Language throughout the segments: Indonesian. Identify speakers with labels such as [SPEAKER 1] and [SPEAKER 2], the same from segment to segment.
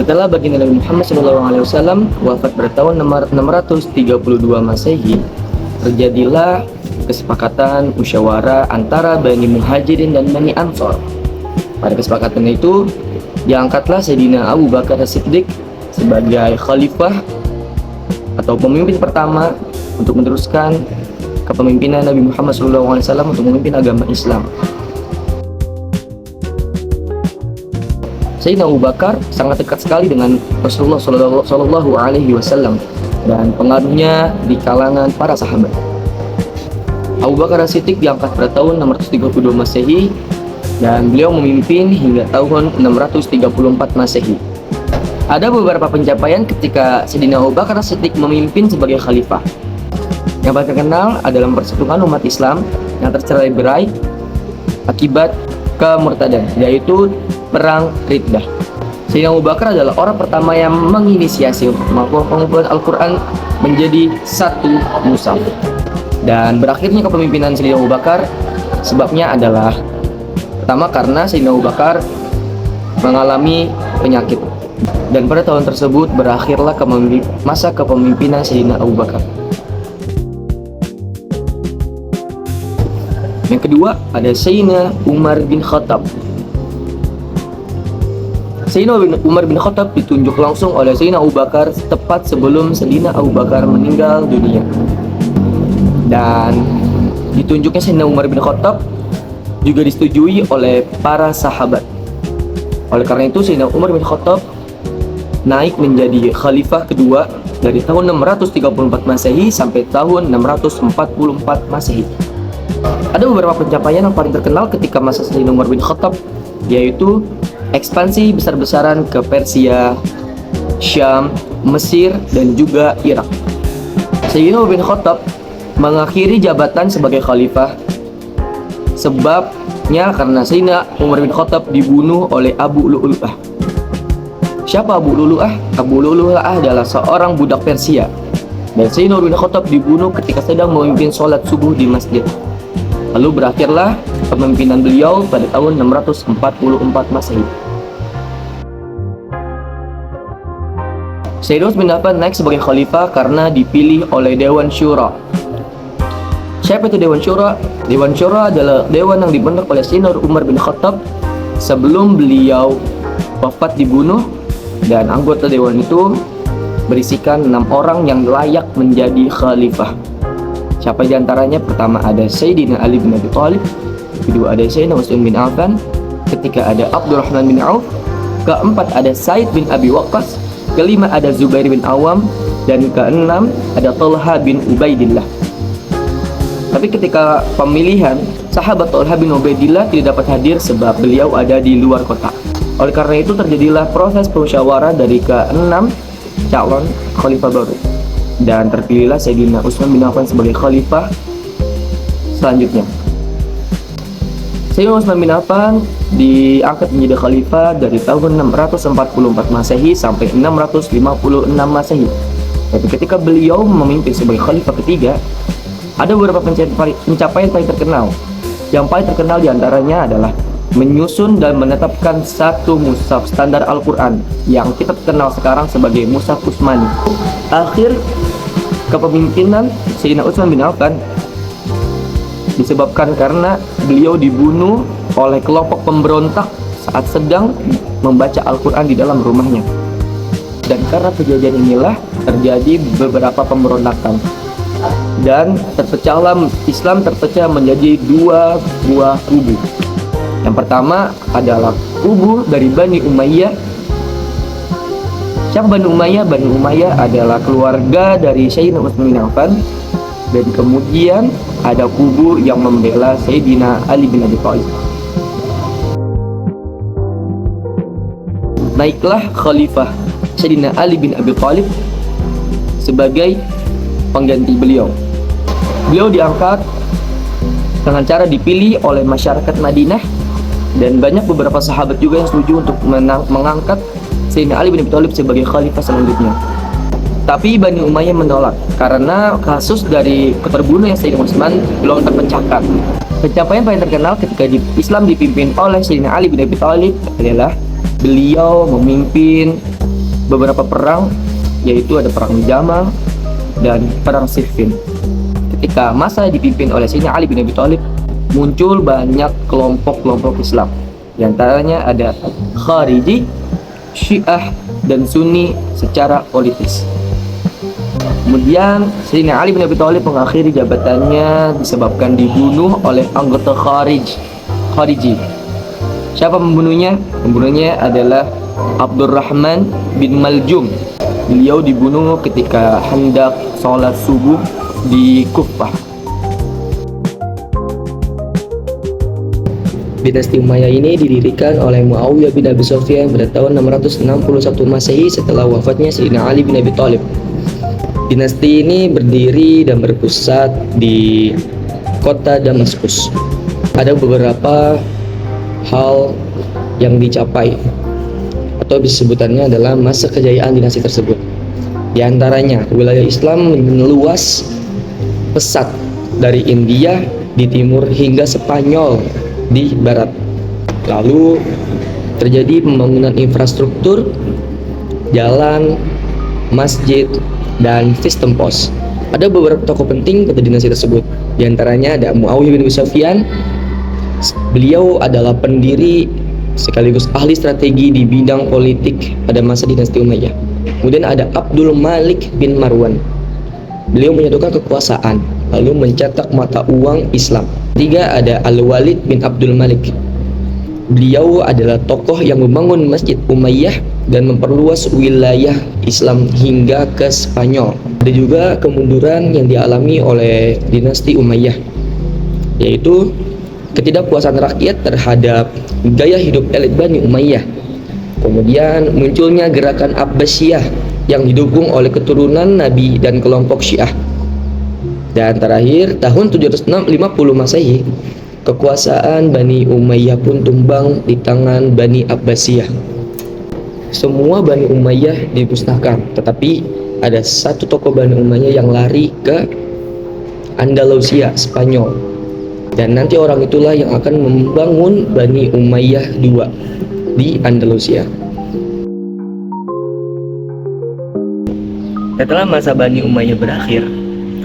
[SPEAKER 1] Setelah baginda Nabi Muhammad SAW wafat pada tahun 632 Masehi, terjadilah kesepakatan musyawarah antara Bani Muhajirin dan Bani Ansor. Pada kesepakatan itu, diangkatlah Sayyidina Abu Bakar As-Siddiq sebagai khalifah atau pemimpin pertama untuk meneruskan kepemimpinan Nabi Muhammad SAW untuk memimpin agama Islam. Sayyidina Abu Bakar sangat dekat sekali dengan Rasulullah SAW dan pengaruhnya di kalangan para sahabat. Abu Bakar As-Siddiq diangkat pada tahun 632 Masehi dan beliau memimpin hingga tahun 634 Masehi. Ada beberapa pencapaian ketika Sayyidina Abu Bakar As-Siddiq memimpin sebagai khalifah. Yang paling terkenal adalah persatuan umat Islam yang tercerai-berai akibat kemurtadan, yaitu Perang Riddah. Sayyidina Abu Bakar adalah orang pertama yang menginisiasi pengumpulan Al-Quran menjadi satu mushaf. Dan berakhirnya kepemimpinan Sayyidina Abu Bakar sebabnya adalah pertama karena Sayyidina Abu Bakar mengalami penyakit, dan pada tahun tersebut berakhirlah masa kepemimpinan Sayyidina Abu Bakar. Yang kedua ada Sayyidina Umar bin Khattab. Sayyidina Umar bin Khattab ditunjuk langsung oleh Sayyidina Abu Bakar tepat sebelum Sayyidina Abu Bakar meninggal dunia. Dan ditunjuknya Sayyidina Umar bin Khattab juga disetujui oleh para sahabat. Oleh karena itu Sayyidina Umar bin Khattab naik menjadi khalifah kedua dari tahun 634 Masehi sampai tahun 644 Masehi. Ada beberapa pencapaian yang paling terkenal ketika masa Sayyidina Umar bin Khattab, yaitu ekspansi besar-besaran ke Persia, Syam, Mesir, dan juga Irak. Sayyidina Umar bin Khattab mengakhiri jabatan sebagai khalifah sebabnya karena Sayyidina Umar bin Khattab dibunuh oleh Abu Lu'lu'ah. Siapa Abu Lu'lu'ah? Abu Lu'lu'ah adalah seorang budak Persia, dan Sayyidina Umar bin Khattab dibunuh ketika sedang memimpin sholat subuh di masjid. Lalu berakhirlah kepemimpinan beliau pada tahun 644 Masehi. Sayyidina Utsman bin Affan naik sebagai khalifah karena dipilih oleh Dewan Syura. Siapa itu Dewan Syura? Dewan Syura adalah dewan yang dibentuk oleh Sayyidina Umar bin Khattab sebelum beliau wafat dibunuh, dan anggota dewan itu berisikan 6 orang yang layak menjadi khalifah. Siapa di antaranya? Pertama ada Sayyidina Ali bin Abi Thalib, kedua ada Sayyidina Utsman bin Affan, ketiga ada Abdurrahman bin Auf, keempat ada Sa'id bin Abi Waqqas, kelima ada Zubair bin Awam, dan keenam ada Talha bin Ubaidillah. Tapi ketika pemilihan, sahabat Talha bin Ubaidillah tidak dapat hadir sebab beliau ada di luar kota. Oleh karena itu terjadilah proses musyawarah dari ke-6 calon khalifah baru, dan terpilihlah Sayyidina Utsman bin Affan sebagai khalifah selanjutnya. Sayyidina Utsman bin Affan diangkat menjadi khalifah dari tahun 644 Masehi sampai 656 Masehi. Tapi ketika beliau memimpin sebagai khalifah ketiga, ada beberapa pencapaian paling terkenal. Yang paling terkenal diantaranya adalah menyusun dan menetapkan satu mushaf standar Al-Quran yang kita kenal sekarang sebagai Mushaf Utsmani. Akhir kepemimpinan Sayyidina Utsman bin Affan disebabkan karena beliau dibunuh oleh kelompok pemberontak saat sedang membaca Al-Quran di dalam rumahnya. Dan karena kejadian inilah terjadi beberapa pemberontakan, dan Islam terpecah menjadi 2 buah kubu. Yang pertama adalah kubu dari Bani Umayyah. Siapa Bani Umayyah? Bani Umayyah adalah keluarga dari Sayyidina Utsman bin Affan. Dan kemudian ada kubu yang membela Sayyidina Ali bin Abi Thalib. Naiklah khalifah Sayyidina Ali bin Abi Thalib sebagai pengganti beliau. Beliau diangkat dengan cara dipilih oleh masyarakat Madinah, dan banyak beberapa sahabat juga yang setuju untuk mengangkat Sayyidina Ali bin Abi Thalib sebagai khalifah selanjutnya. Tapi Bani Umayyah menolak karena kasus dari terbunuhnya Sayyidina Utsman belum terpecahkan. Pencapaian paling terkenal ketika Islam dipimpin oleh Sayyidina Ali bin Abi Thalib adalah beliau memimpin beberapa perang, yaitu ada perang Jamal dan perang Siffin. Ketika masa dipimpin oleh Sayyidina Ali bin Abi Thalib, muncul banyak kelompok-kelompok Islam. Di antaranya ada Khariji, Syiah, dan Sunni secara politis. Kemudian Sayyidina Ali bin Abi Thalib mengakhiri jabatannya disebabkan dibunuh oleh anggota Khariji. Siapa pembunuhnya? Pembunuhnya adalah Abdurrahman bin Maljum. Beliau dibunuh ketika hendak sholat subuh di Kufah. Dinasti Umayyah ini didirikan oleh Muawiyah bin Abi Sufyan pada tahun 661 Masehi setelah wafatnya Sayyidina Ali bin Abi Thalib. Dinasti ini berdiri dan berpusat di kota Damaskus. Ada beberapa hal yang dicapai atau disebutannya adalah masa kejayaan dinasti tersebut. Di antaranya wilayah Islam meluas pesat dari India di timur hingga Spanyol di barat. Lalu terjadi pembangunan infrastruktur, jalan, masjid, dan sistem pos. Ada beberapa tokoh penting pada dinasti tersebut. Di antaranya ada Muawiyah bin Abi Sufyan. Beliau adalah pendiri sekaligus ahli strategi di bidang politik pada masa dinasti Umayyah. Kemudian ada Abdul Malik bin Marwan. Beliau menyatukan kekuasaan lalu mencetak mata uang Islam. Tiga, ada Al-Walid bin Abdul Malik. Beliau adalah tokoh yang membangun Masjid Umayyah dan memperluas wilayah Islam hingga ke Spanyol. Ada juga kemunduran yang dialami oleh dinasti Umayyah, yaitu ketidakpuasan rakyat terhadap gaya hidup elit Bani Umayyah. Kemudian munculnya gerakan Abbasiyah yang didukung oleh keturunan Nabi dan kelompok Syiah. Dan terakhir, tahun 750 Masehi, kekuasaan Bani Umayyah pun tumbang di tangan Bani Abbasiyah. Semua Bani Umayyah dimusnahkan, tetapi ada satu tokoh Bani Umayyah yang lari ke Andalusia, Spanyol. Dan nanti orang itulah yang akan membangun Bani Umayyah II di Andalusia. Setelah masa Bani Umayyah berakhir,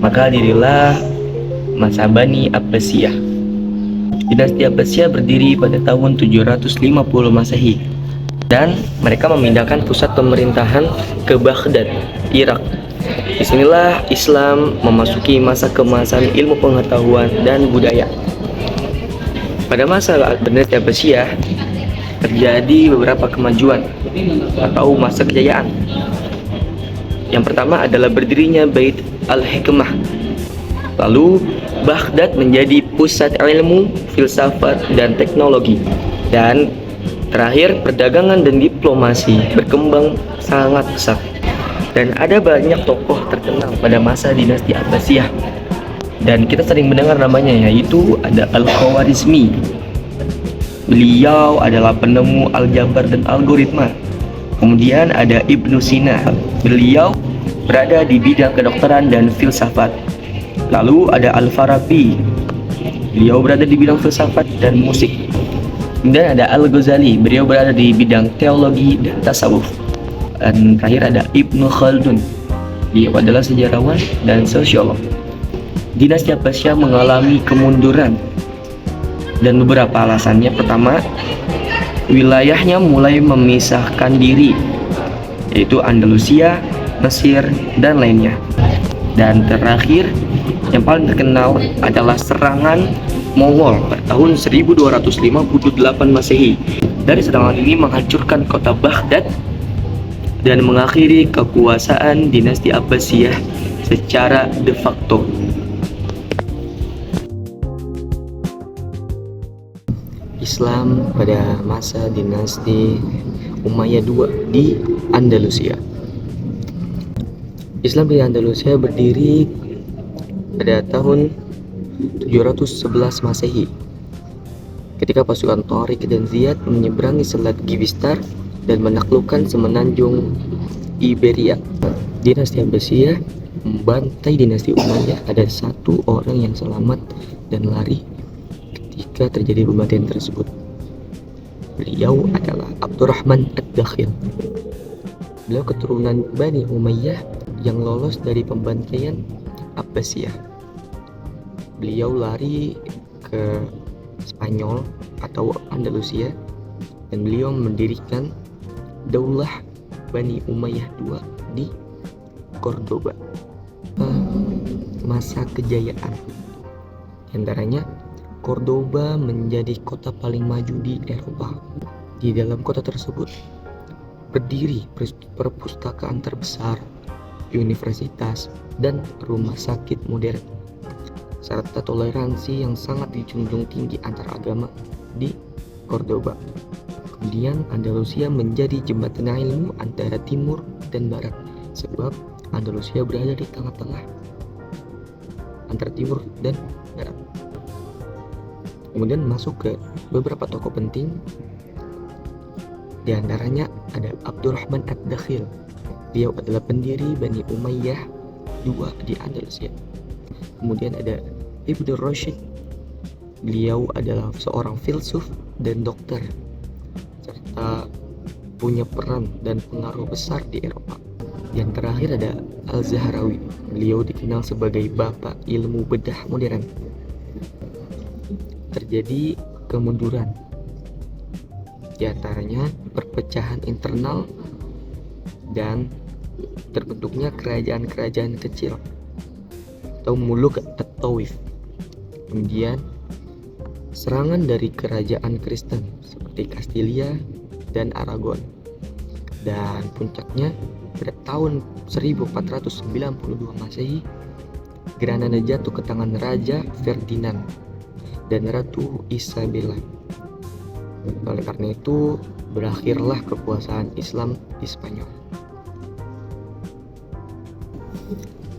[SPEAKER 1] maka dirilah masa Bani Abbasiyah. Dinasti Abbasiyah berdiri pada tahun 750 Masehi dan mereka memindahkan pusat pemerintahan ke Baghdad, Irak. Disinilah Islam memasuki masa kemasan ilmu pengetahuan dan budaya. Pada masa dinasti Abbasiyah terjadi beberapa kemajuan atau masa kejayaan. Yang pertama adalah berdirinya Bait Al-Hikmah. Lalu Baghdad menjadi pusat ilmu, filsafat, dan teknologi. Dan terakhir, perdagangan dan diplomasi berkembang sangat pesat. Dan ada banyak tokoh terkenal pada masa dinasti Abbasiyah. Dan kita sering mendengar namanya, yaitu ada Al-Khawarizmi. Beliau adalah penemu aljabar dan algoritma. Kemudian ada Ibnu Sina. Beliau berada di bidang kedokteran dan filsafat. Lalu ada Al-Farabi. Beliau berada di bidang filsafat dan musik. Kemudian ada Al-Ghazali. Beliau berada di bidang teologi dan tasawuf. Dan terakhir ada Ibnu Khaldun. Beliau adalah sejarawan dan sosiolog. Dinasti Abbasiyah mengalami kemunduran dan beberapa alasannya. Pertama, wilayahnya mulai memisahkan diri, yaitu Andalusia, Mesir, dan lainnya. Dan terakhir, yang paling terkenal adalah serangan Mongol pada tahun 1258 Masehi. Dari serangan ini menghancurkan kota Baghdad dan mengakhiri kekuasaan dinasti Abbasiyah secara de facto. Islam pada masa dinasti Umayyah II di Andalusia. Islam di Andalusia berdiri pada tahun 711 Masehi ketika pasukan Tariq dan Ziyad menyeberangi Selat Gibraltar dan menaklukkan semenanjung Iberia. Dinasti Abbasiyah membantai dinasti Umayyah. Ada satu orang yang selamat dan lari ketika terjadi pembantaian tersebut. Beliau adalah Abdurrahman Ad-Dakhil. Beliau keturunan Bani Umayyah yang lolos dari pembantaian Abbasiyah. Beliau lari ke Spanyol atau Andalusia dan beliau mendirikan Daulah Bani Umayyah II di Cordoba. Masa kejayaan, di antaranya Cordoba menjadi kota paling maju di Eropa. Di dalam kota tersebut berdiri perpustakaan terbesar, universitas, dan rumah sakit modern, serta toleransi yang sangat dijunjung tinggi antar agama di Cordoba. Kemudian Andalusia menjadi jembatan ilmu antara timur dan barat, sebab Andalusia berada di tengah-tengah antara timur dan barat. Kemudian masuk ke beberapa tokoh penting. Di antaranya ada Abdurrahman Ad-Dakhil. Beliau adalah pendiri Bani Umayyah II di Andalusia. Kemudian ada Ibnu Rashid. Beliau adalah seorang filsuf dan dokter, serta punya peran dan pengaruh besar di Eropa. Yang terakhir ada Al-Zahrawi. Beliau dikenal sebagai bapak ilmu bedah modern. Terjadi kemunduran, di antaranya perpecahan internal dan terbentuknya kerajaan-kerajaan kecil atau muluk at-Tawaif. Kemudian serangan dari kerajaan Kristen seperti Kastilia dan Aragon. Dan puncaknya pada tahun 1492 Masehi, Granada jatuh ke tangan Raja Ferdinand dan Ratu Isabella. Oleh karena itu, berakhirlah kekuasaan Islam di Spanyol.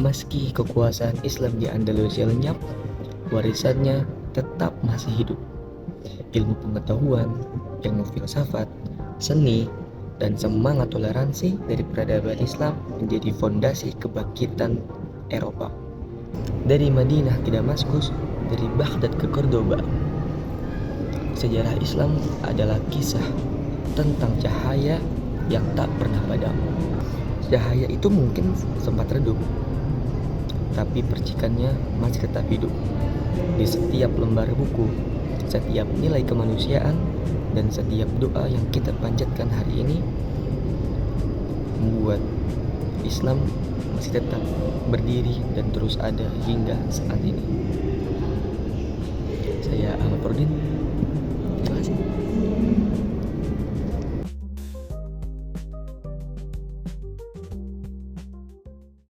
[SPEAKER 1] Meski kekuasaan Islam di Andalusia lenyap, warisannya tetap masih hidup. Ilmu pengetahuan, ilmu filsafat, seni, dan semangat toleransi dari peradaban Islam menjadi fondasi kebangkitan Eropa. Dari Madinah ke Damaskus, dari Baghdad ke Cordoba, sejarah Islam adalah kisah tentang cahaya yang tak pernah padam. Cahaya itu mungkin sempat redup, tapi percikannya masih tetap hidup. Di setiap lembar buku, setiap nilai kemanusiaan, dan setiap doa yang kita panjatkan hari ini membuat Islam masih tetap berdiri dan terus ada hingga saat ini. Saya Ahmad Prodin. Terima kasih.